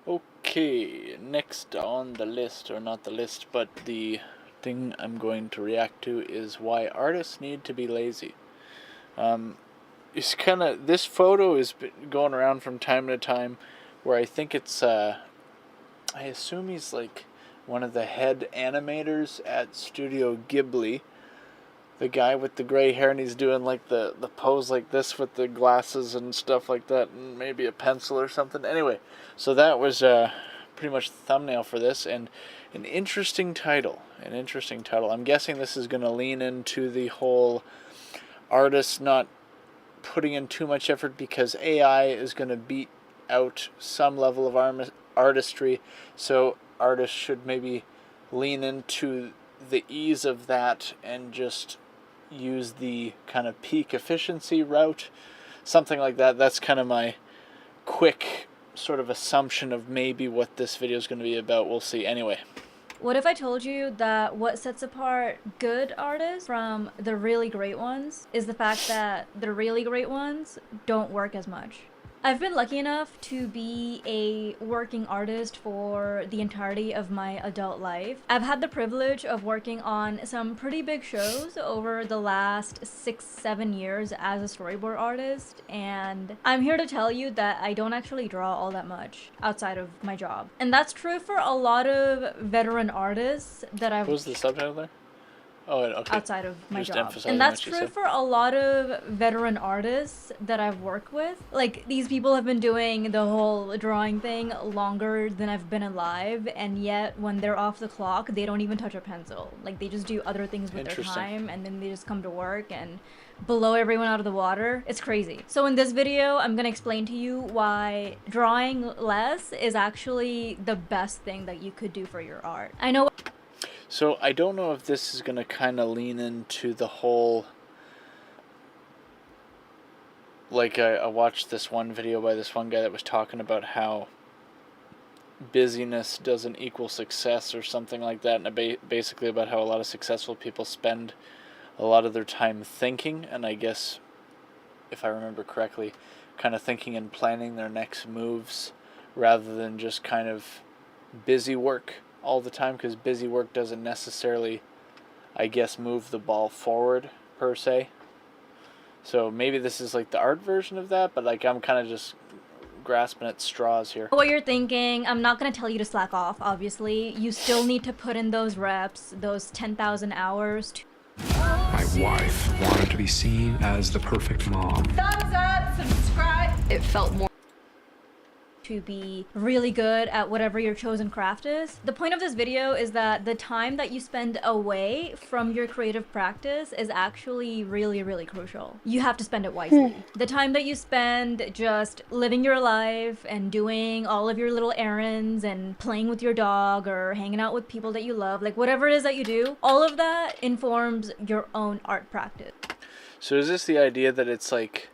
Okay, next on the list, or not the list, but the thing I'm going to react to is why artists need to be lazy. It's kind of, this photo is going around from time to time where I think it's, I assume he's like one of the head animators at Studio Ghibli. The guy with the gray hair, and he's doing like the pose like this with the glasses and stuff like that, and maybe a pencil or something. Anyway, so that was pretty much the thumbnail for this, and an interesting title. I'm guessing this is going to lean into the whole artist not putting in too much effort because AI is going to beat out some level of artistry, so artists should maybe lean into the ease of that and just use the kind of peak efficiency route, something like that. That's kind of my quick sort of assumption of maybe what this video is going to be about. We'll see. Anyway, what if I told you that what sets apart good artists from the really great ones is the fact that the really great ones don't work as much? I've been lucky enough to be a working artist for the entirety of my adult life. I've had the privilege of working on some pretty big shows over the last 6-7 years as a storyboard artist, and I'm here to tell you that I don't actually draw all that much outside of my job. And that's true for a lot of veteran artists that I've... what was the subtitle there? Oh, okay. Outside of my Just job. And that's true for a lot of veteran artists that I've worked with. Like, these people have been doing the whole drawing thing longer than I've been alive, and yet when they're off the clock, they don't even touch a pencil. Like, they just do other things with their time, and then they just come to work and blow everyone out of the water. It's crazy. So in this video, I'm gonna explain to you why drawing less is actually the best thing that you could do for your art. I know. So I don't know if this is going to kind of lean into the whole, like I watched this one video by this one guy that was talking about how busyness doesn't equal success or something like that, and basically about how a lot of successful people spend a lot of their time thinking, and I guess, if I remember correctly, kind of thinking and planning their next moves rather than just kind of busy work all the time, because busy work doesn't necessarily, I guess, move the ball forward per se. So maybe this is like the art version of that, but like I'm kind of just grasping at straws here. What you're thinking, I'm not going to tell you to slack off, obviously. You still need to put in those reps, those 10,000 hours. My wife wanted to be seen as the perfect mom. Thumbs up, subscribe. It felt more to be really good at whatever your chosen craft is. The point of this video is that the time that you spend away from your creative practice is actually really, really crucial. You have to spend it wisely. The time that you spend just living your life and doing all of your little errands and playing with your dog or hanging out with people that you love, like whatever it is that you do, all of that informs your own art practice. So is this the idea that it's like,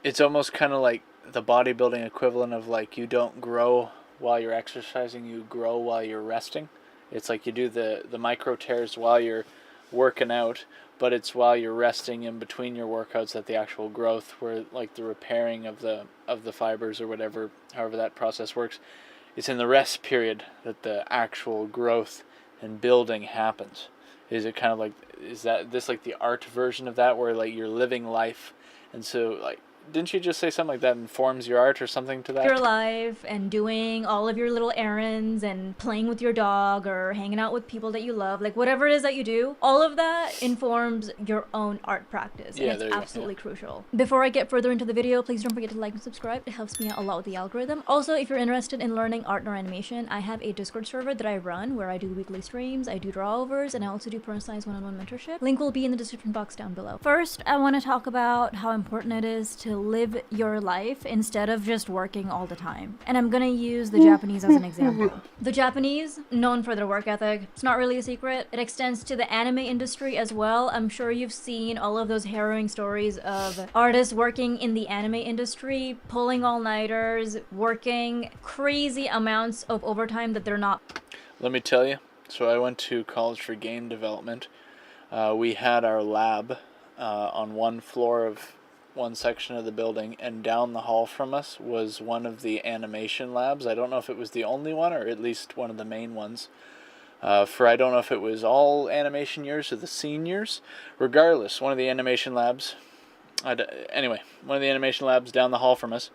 it's almost kind of like the bodybuilding equivalent of like you don't grow while you're exercising, you grow while you're resting? It's like you do the micro tears while you're working out, but it's while you're resting in between your workouts that the actual growth, where like the repairing of the fibers or whatever, however that process works, it's in the rest period that the actual growth and building happens. Is it kind of like, is that this like the art version of that, where like you're living life, and so like, didn't you just say something like that informs your art or something to that? Your life and doing all of your little errands and playing with your dog or hanging out with people that you love, like whatever it is that you do, all of that informs your own art practice. And it's absolutely crucial. Before I get further into the video, please don't forget to like and subscribe. It helps me out a lot with the algorithm. Also, if you're interested in learning art or animation, I have a Discord server that I run where I do weekly streams, I do drawovers, and I also do personalized one-on-one mentorship. Link will be in the description box down below. First, I want to talk about how important it is to live your life instead of just working all the time. And I'm gonna use the Japanese as an example. The Japanese, known for their work ethic, it's not really a secret. It extends to the anime industry as well. I'm sure you've seen all of those harrowing stories of artists working in the anime industry, pulling all-nighters, working crazy amounts of overtime that they're not. Let me tell you, so I went to college for game development. We had our lab on one floor of one section of the building, and down the hall from us was one of the animation labs. I don't know if it was the only one or at least one of the main ones. For I don't know if it was all animation years or the seniors. Regardless, one of the animation labs. Anyway, one of the animation labs down the hall from us.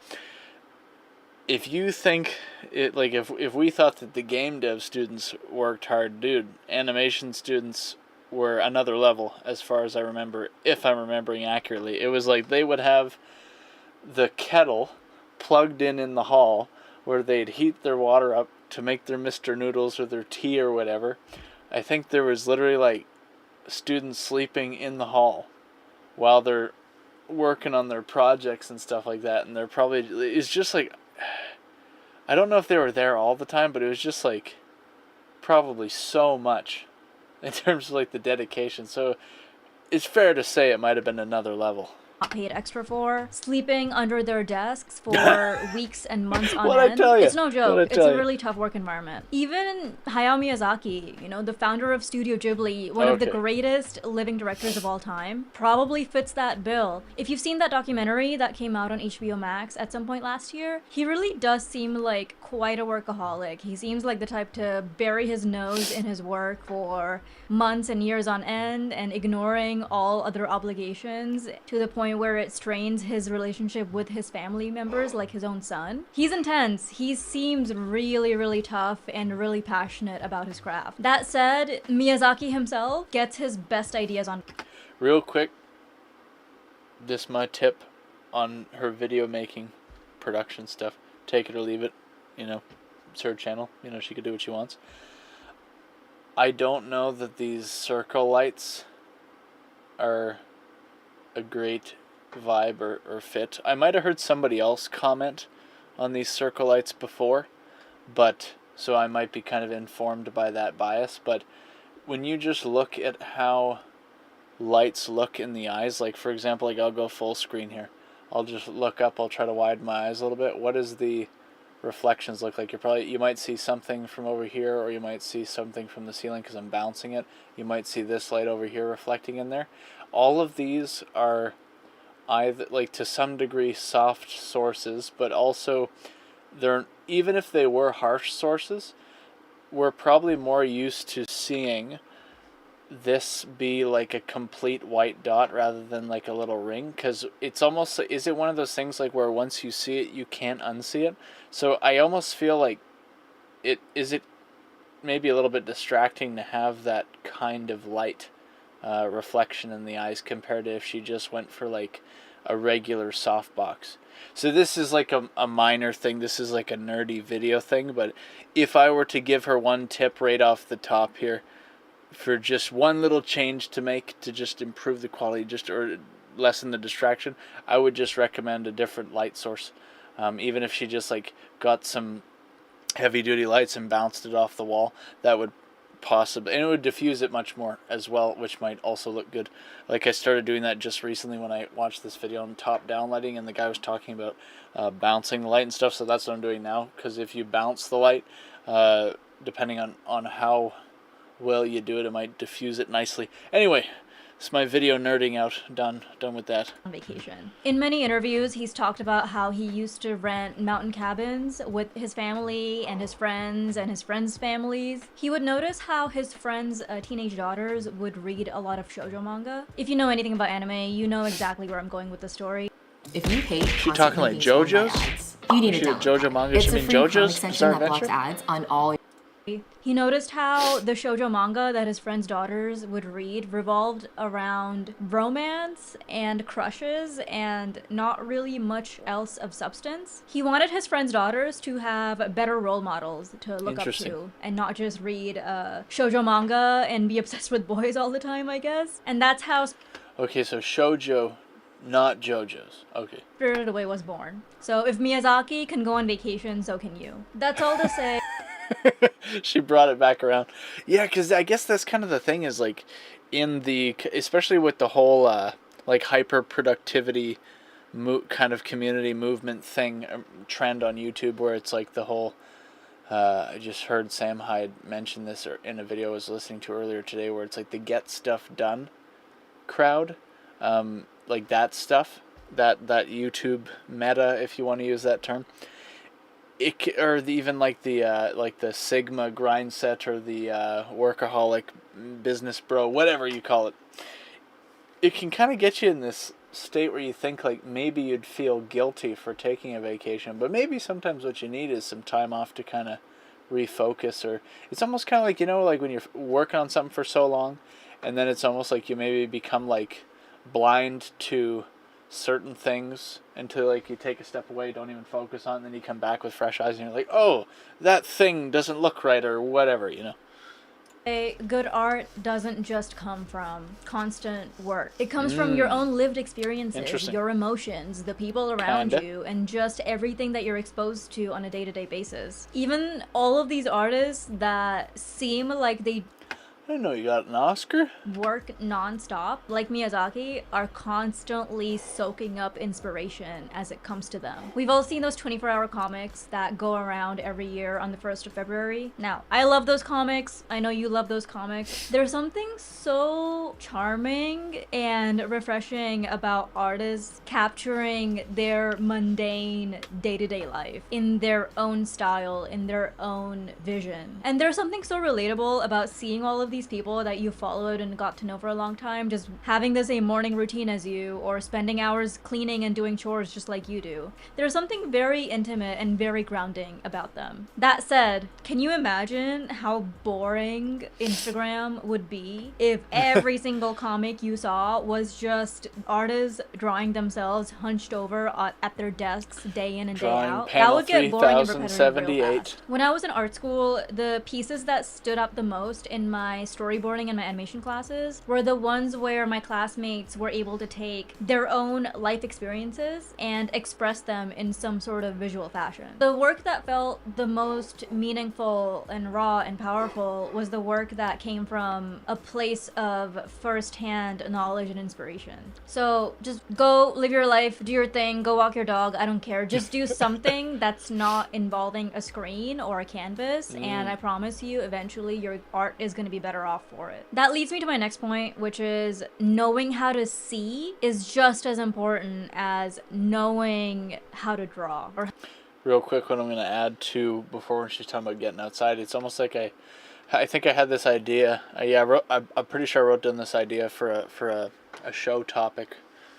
If you think it, like if we thought that the game dev students worked hard, dude, animation students were another level as far as I remember, if I'm remembering accurately. It was like they would have the kettle plugged in the hall where they'd heat their water up to make their Mr. Noodles or their tea or whatever. I think there was literally like students sleeping in the hall while they're working on their projects and stuff like that, and they're probably, it's just like, I don't know if they were there all the time, but it was just like probably so much in terms of like the dedication. So it's fair to say it might have been another level. Not paid extra for, sleeping under their desks for weeks and months on What'd end. I tell you? It's no joke. It's tell a you? really tough work environment. Even Hayao Miyazaki, you know, the founder of Studio Ghibli, one of the greatest living directors of all time, probably fits that bill. If you've seen that documentary that came out on HBO Max at some point last year, he really does seem like quite a workaholic. He seems like the type to bury his nose in his work for months and years on end and ignoring all other obligations to the point where it strains his relationship with his family members, like his own son. He's intense. He seems really, really tough and really passionate about his craft. That said, Miyazaki himself gets his best ideas on... Real quick, this is my tip on her video making production stuff. Take it or leave it. You know, it's her channel. You know, she could do what she wants. I don't know that these circle lights are a great vibe or fit. I might have heard somebody else comment on these circle lights before, but so I might be kind of informed by that bias. But when you just look at how lights look in the eyes, like for example, like I'll go full screen here. I'll just look up, I'll try to widen my eyes a little bit. What does the reflections look like? You might see something from over here, or you might see something from the ceiling because I'm bouncing it. You might see this light over here reflecting in there. All of these are either, like, to some degree soft sources, but also they're, even if they were harsh sources, we're probably more used to seeing this be like a complete white dot rather than like a little ring, because it's almost, is it one of those things like where once you see it you can't unsee it? So I almost feel like it maybe a little bit distracting to have that kind of light reflection in the eyes compared to if she just went for like a regular softbox. So this is like a minor thing, this is like a nerdy video thing, but if I were to give her one tip right off the top here, for just one little change to make to just improve the quality, just or lessen the distraction, I would just recommend a different light source. Even if she just like got some heavy duty lights and bounced it off the wall, that would possibly, and it would diffuse it much more as well, which might also look good. Like I started doing that just recently when I watched this video on top down lighting, and the guy was talking about bouncing the light and stuff, so that's what I'm doing now, because if you bounce the light, depending on how well you do it, it might diffuse it nicely. Anyway, it's my video nerding out. Done with that. On vacation. In many interviews, he's talked about how he used to rent mountain cabins with his family and his friends families. He would notice how his friends' teenage daughters would read a lot of shoujo manga. If you know anything about anime, you know exactly where I'm going with the story. If you hate she talking like JoJo's? Ads, you need to download JoJo manga. It's She a mean free Chrome JoJo's extension Bizarre that blocks Adventure? ads on all. He noticed how the shoujo manga that his friends' daughters would read revolved around romance and crushes and not really much else of substance. He wanted his friends' daughters to have better role models to look up to and not just read shoujo manga and be obsessed with boys all the time, I guess. And that's how... Okay, so shoujo, not JoJo's. Okay. Spirited Away was born. So if Miyazaki can go on vacation, so can you. That's all to say. She brought it back around. Yeah, because I guess that's kind of the thing is like in the, especially with the whole like hyper productivity kind of community movement thing trend on YouTube, where it's like the whole I just heard Sam Hyde mention this in a video I was listening to earlier today, where it's like the get stuff done crowd, like that stuff. that YouTube meta, if you want to use that term. Even like the Sigma grind set, or the workaholic business bro, whatever you call it. It can kind of get you in this state where you think like maybe you'd feel guilty for taking a vacation, but maybe sometimes what you need is some time off to kind of refocus. Or it's almost kind of like, like when you're working on something for so long, and then it's almost like you maybe become like blind to certain things until like you take a step away, don't even focus on it, and then you come back with fresh eyes and you're like, oh, that thing doesn't look right, or whatever. Good art doesn't just come from constant work. It comes from your own lived experiences, your emotions, the people around you, and just everything that you're exposed to on a day-to-day basis. Even all of these artists that seem like they I didn't know you got an Oscar. Work nonstop, like Miyazaki, are constantly soaking up inspiration as it comes to them. We've all seen those 24-hour comics that go around every year on the 1st of February. Now, I love those comics. I know you love those comics. There's something so charming and refreshing about artists capturing their mundane day-to-day life in their own style, in their own vision. And there's something so relatable about seeing all of these people that you followed and got to know for a long time just having the same morning routine as you, or spending hours cleaning and doing chores just like you do. There's something very intimate and very grounding about them. That said, can you imagine how boring Instagram would be if every single comic you saw was just artists drawing themselves hunched over at their desks day in and day out? That would get boring and repetitive real fast. When I was in art school, the pieces that stood up the most in my storyboarding and my animation classes were the ones where my classmates were able to take their own life experiences and express them in some sort of visual fashion. The work that felt the most meaningful and raw and powerful was the work that came from a place of first-hand knowledge and inspiration. So just go live your life, do your thing, go walk your dog, I don't care. Just do something that's not involving a screen or a canvas, and I promise you eventually your art is going to be better off for it. That leads me to my next point, which is knowing how to see is just as important as knowing how to draw. Real quick, what I'm going to add to before when she's talking about getting outside, it's almost like I think I had this idea. I'm pretty sure I wrote down this idea for a show topic,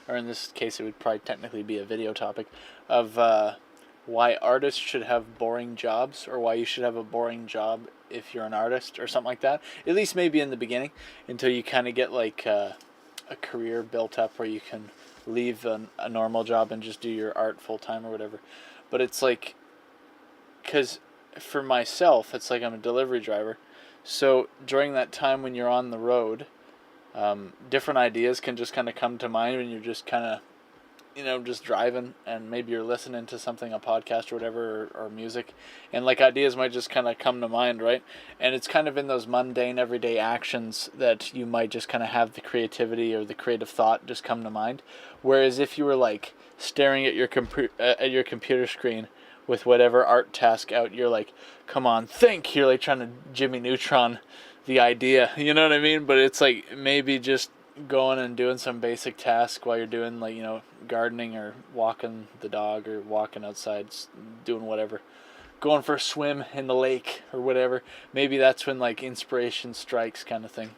or in this case it would probably technically be a video topic, of why artists should have boring jobs, or why you should have a boring job if you're an artist, or something like that. At least maybe in the beginning, until you kind of get like a career built up where you can leave a normal job and just do your art full time or whatever. But it's like, because for myself, it's like I'm a delivery driver. So during that time when you're on the road, different ideas can just kind of come to mind when you're just kind of, just driving, and maybe you're listening to something, a podcast or whatever, or music, and like ideas might just kind of come to mind, right? And it's kind of in those mundane everyday actions that you might just kind of have the creativity or the creative thought just come to mind. Whereas if you were like staring at your computer screen with whatever art task out, you're like, come on, think. You're like trying to Jimmy Neutron the idea, you know what I mean? But it's like maybe just going and doing some basic task while you're doing, like, gardening or walking the dog or walking outside, doing whatever, going for a swim in the lake or whatever. Maybe that's when like inspiration strikes, kind of thing.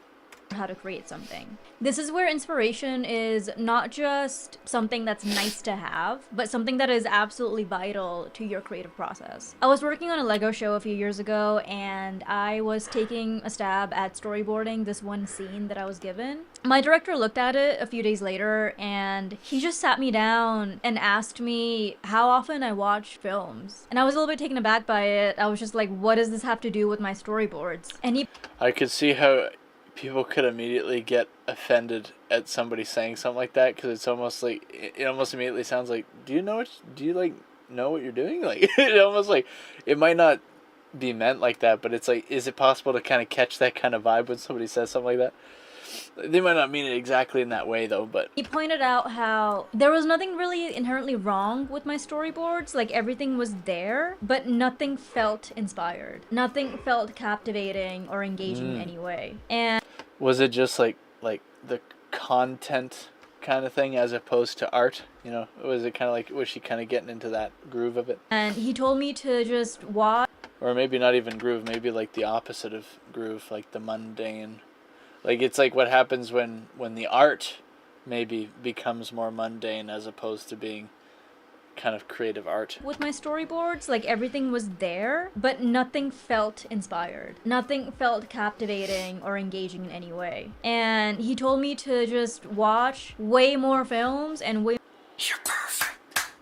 How to create something. This is where inspiration is not just something that's nice to have, but something that is absolutely vital to your creative process. I was working on a Lego show a few years ago, and I was taking a stab at storyboarding this one scene that I was given. My director looked at it a few days later, and he just sat me down and asked me how often I watch films. And I was a little bit taken aback by it. I was just like, what does this have to do with my storyboards? And I could see how people could immediately get offended at somebody saying something like that, because it's almost like, it almost immediately sounds like, do you know what you're doing? Like, it almost like, it might not be meant like that, but it's like, is it possible to kind of catch that kind of vibe when somebody says something like that? They might not mean it exactly in that way, though, but... He pointed out how there was nothing really inherently wrong with my storyboards. Like, everything was there, but nothing felt inspired. Nothing felt captivating or engaging in any way. And... Was it just, like the content kind of thing as opposed to art? You know, was it kind of like, was she kind of getting into that groove of it? And he told me to just watch. Or maybe not even groove, maybe like the opposite of groove, like the mundane. Like it's like what happens when the art maybe becomes more mundane as opposed to being kind of creative art. With my storyboards, like everything was there, but nothing felt inspired. Nothing felt captivating or engaging in any way. And he told me to just watch way more films and way. You're perfect.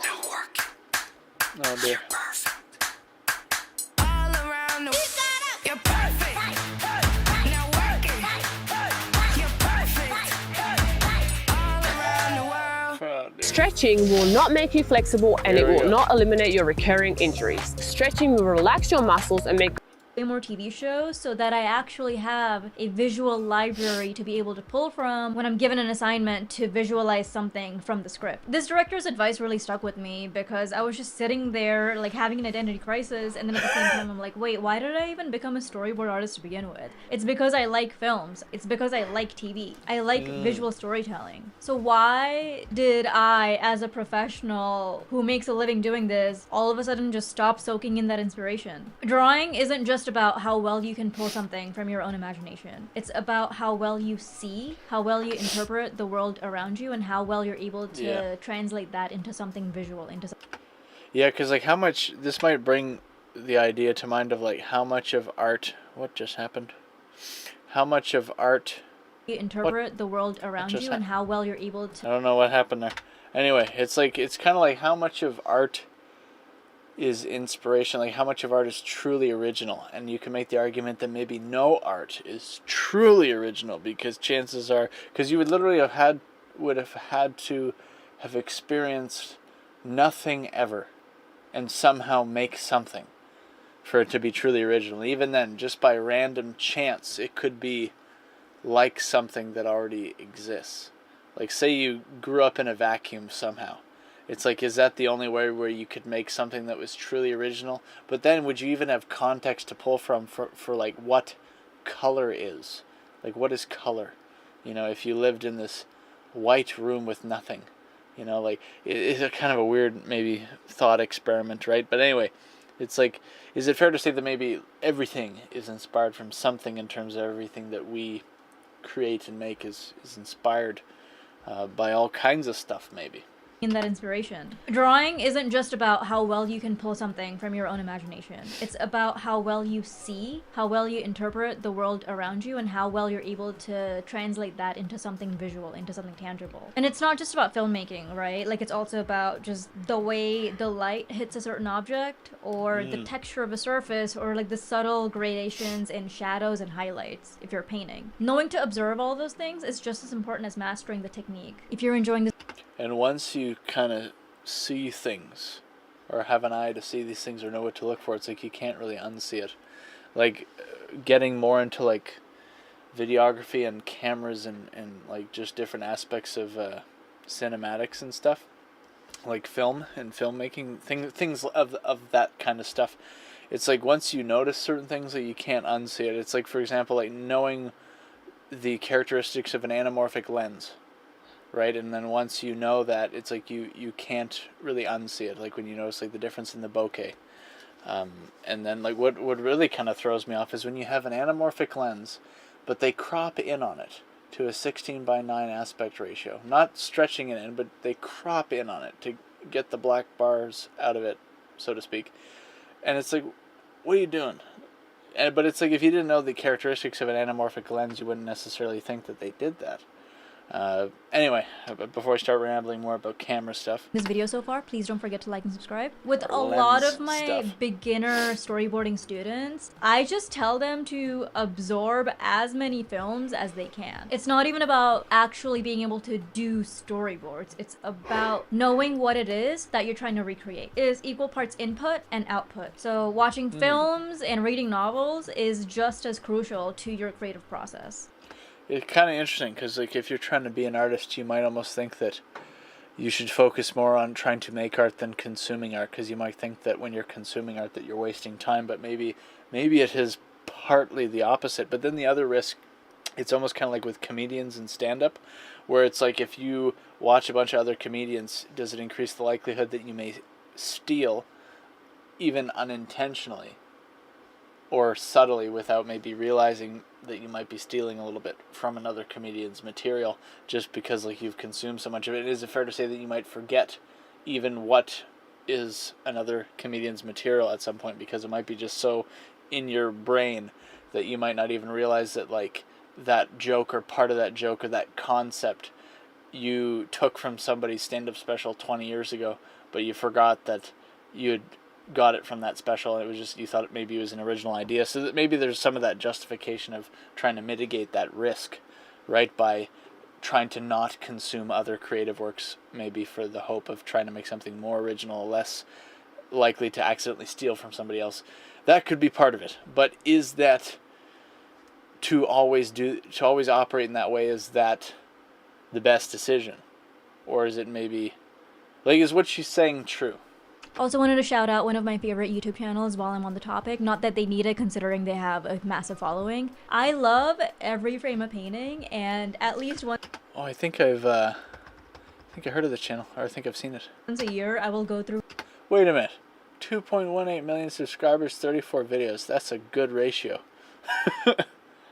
Now work it. Oh dear. Perfect. All around the you're perfect. Now work it. You're perfect. All around the world. Oh dear. Stretching will not make you flexible and There it we will go. not eliminate your recurring injuries. Stretching will relax your muscles and make Way more TV shows so that I actually have a visual library to be able to pull from when I'm given an assignment to visualize something from the script. This director's advice really stuck with me because I was just sitting there like having an identity crisis, and then at the same time I'm like, wait, why did I even become a storyboard artist to begin with? It's because I like films. It's because I like TV. I like visual storytelling. So why did I, as a professional who makes a living doing this, all of a sudden just stop soaking in that inspiration? Drawing isn't just about how well you can pull something from your own imagination. It's about how well you see, how well you interpret the world around you, and how well you're able to translate that into something visual, into something. Yeah, because like how much, this might bring the idea to mind of like how much of art, what just happened? How much of art, You interpret the world around just you and how well you're able to. I don't know what happened there. Anyway, it's like, it's kind of like how much of art is inspiration, like how much of art is truly original. And you can make the argument that maybe no art is truly original, because chances are, because you would literally would have had to have experienced nothing ever and somehow make something for it to be truly original. Even then, just by random chance, it could be like something that already exists. Like say you grew up in a vacuum somehow. It's like, is that the only way where you could make something that was truly original? But then would you even have context to pull from for like what color is? Like what is color? You know, if you lived in this white room with nothing, you know, like it's a kind of a weird maybe thought experiment, right? But anyway, it's like, is it fair to say that maybe everything is inspired from something, in terms of everything that we create and make is inspired by all kinds of stuff maybe? In that inspiration. Drawing isn't just about how well you can pull something from your own imagination. It's about how well you see, how well you interpret the world around you, and how well you're able to translate that into something visual, into something tangible. And it's not just about filmmaking, right? Like it's also about just the way the light hits a certain object, or the texture of a surface, or like the subtle gradations in shadows and highlights if you're painting. Knowing to observe all those things is just as important as mastering the technique. If you're enjoying this. And once you kind of see things, or have an eye to see these things, or know what to look for, it's like you can't really unsee it. Like getting more into like videography and cameras and like just different aspects of cinematics and stuff, like film and filmmaking, things of that kind of stuff. It's like once you notice certain things that you can't unsee it. It's like, for example, like knowing the characteristics of an anamorphic lens. Right, and then once you know that, it's like you can't really unsee it. Like when you notice like the difference in the bokeh, and then like what really kind of throws me off is when you have an anamorphic lens, but they crop in on it to a 16:9 aspect ratio, not stretching it in, but they crop in on it to get the black bars out of it, so to speak. And it's like, what are you doing? But it's like if you didn't know the characteristics of an anamorphic lens, you wouldn't necessarily think that they did that. Anyway, before I start rambling more about camera stuff. This video so far, please don't forget to like and subscribe. With a lot of my stuff. beginner storyboarding students, I just tell them to absorb as many films as they can. It's not even about actually being able to do storyboards. It's about knowing what it is that you're trying to recreate. It is equal parts input and output. So watching films and reading novels is just as crucial to your creative process. It's kind of interesting because like if you're trying to be an artist, you might almost think that you should focus more on trying to make art than consuming art, because you might think that when you're consuming art that you're wasting time, but maybe it is partly the opposite. But then the other risk It's almost kind of like with comedians and stand-up, where it's like if you watch a bunch of other comedians, does it increase the likelihood that you may steal, even unintentionally, or subtly without maybe realizing that you might be stealing a little bit from another comedian's material just because like you've consumed so much of it? Is it fair to say that you might forget even what is another comedian's material at some point because it might be just so in your brain that you might not even realize that like that joke or part of that joke or that concept you took from somebody's stand-up special 20 years ago, but you forgot that you had got it from that special, and it was just you thought maybe it was an original idea. So that maybe there's some of that justification of trying to mitigate that risk, right, by trying to not consume other creative works, maybe for the hope of trying to make something more original, less likely to accidentally steal from somebody else. That could be part of it. But is that to always operate in that way, is that the best decision? Or is it maybe like, is what she's saying true? Also wanted to shout out one of my favorite YouTube channels while I'm on the topic. Not that they need it considering they have a massive following. I love Every Frame of Painting, and at least once I think I heard of this channel, or I think I've seen it. a year I will go through. Wait a minute. 2.18 million subscribers, 34 videos. That's a good ratio.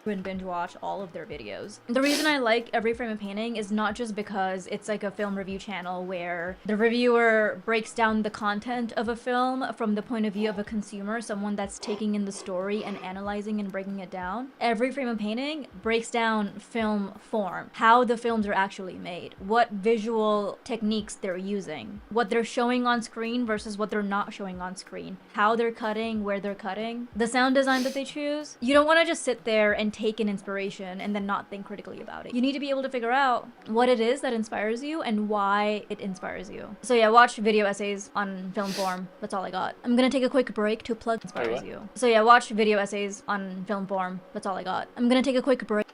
And binge watch all of their videos. The reason I like Every Frame of Painting is not just because it's like a film review channel where the reviewer breaks down the content of a film from the point of view of a consumer, someone that's taking in the story and analyzing and breaking it down. Every Frame of Painting breaks down film form, how the films are actually made, what visual techniques they're using, what they're showing on screen versus what they're not showing on screen, how they're cutting, where they're cutting, the sound design that they choose. You don't want to just sit there and take an inspiration and then not think critically about it. You need to be able to figure out what it is that inspires you and why it inspires you. So yeah, watch video essays on film form. That's all I got. I'm gonna take a quick break to plug inspires you. So yeah, watch video essays on film form. That's all I got. I'm gonna take a quick break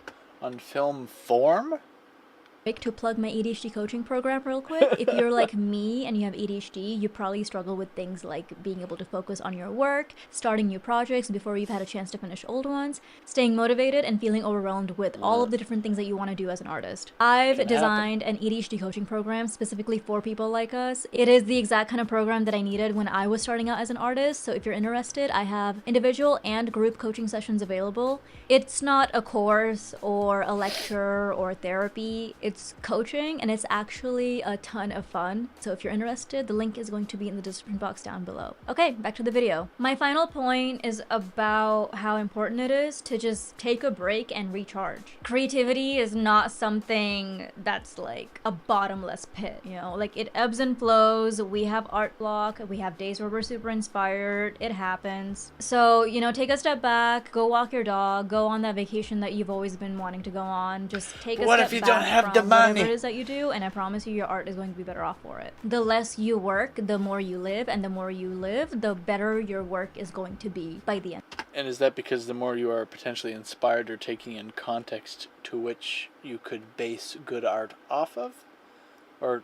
on film form to plug my ADHD coaching program real quick. If you're like me and you have ADHD, you probably struggle with things like being able to focus on your work, starting new projects before you've had a chance to finish old ones, staying motivated, and feeling overwhelmed with all of the different things that you want to do as an artist. I've designed an ADHD coaching program specifically for people like us. It is the exact kind of program that I needed when I was starting out as an artist, so if you're interested, I have individual and group coaching sessions available. It's not a course or a lecture or therapy. It's coaching, and it's actually a ton of fun. So if you're interested, the link is going to be in the description box down below. Okay, back to the video. My final point is about how important it is to just take a break and recharge. Creativity is not something that's like a bottomless pit, you know? Like, it ebbs and flows. We have art block. We have days where we're super inspired. It happens. So, you know, take a step back, go walk your dog, go on that vacation that you've always been wanting to go on. Just take a step back. What if you don't have the money? Whatever it is that you do, and I promise you your art is going to be better off for it. The less you work, the more you live, and the more you live, the better your work is going to be by the end. And is that because the more you are potentially inspired or taking in context to which you could base good art off of? Or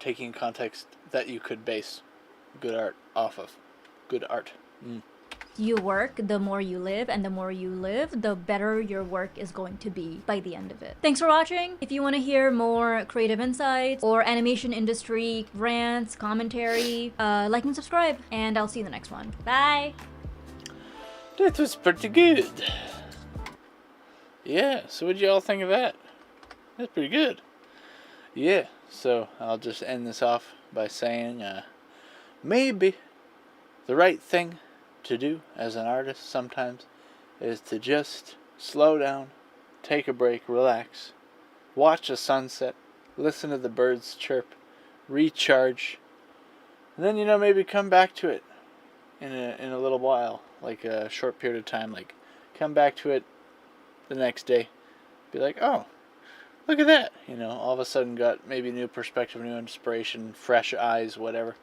taking context that you could base good art off of? Good art. You work, the more you live, and the more you live, the better your work is going to be by the end of it. Thanks for watching. If you want to hear more creative insights or animation industry rants, commentary, like and subscribe, and I'll see you in the next one. Bye! That was pretty good. Yeah, so what'd y'all think of that? That's pretty good. Yeah, so I'll just end this off by saying, maybe the right thing to do as an artist sometimes is to just slow down, take a break, relax, watch a sunset, listen to the birds chirp, recharge, and then, you know, maybe come back to it in a little while, like a short period of time, like come back to it the next day, be like, oh, look at that, you know, all of a sudden got maybe new perspective, new inspiration, fresh eyes, whatever.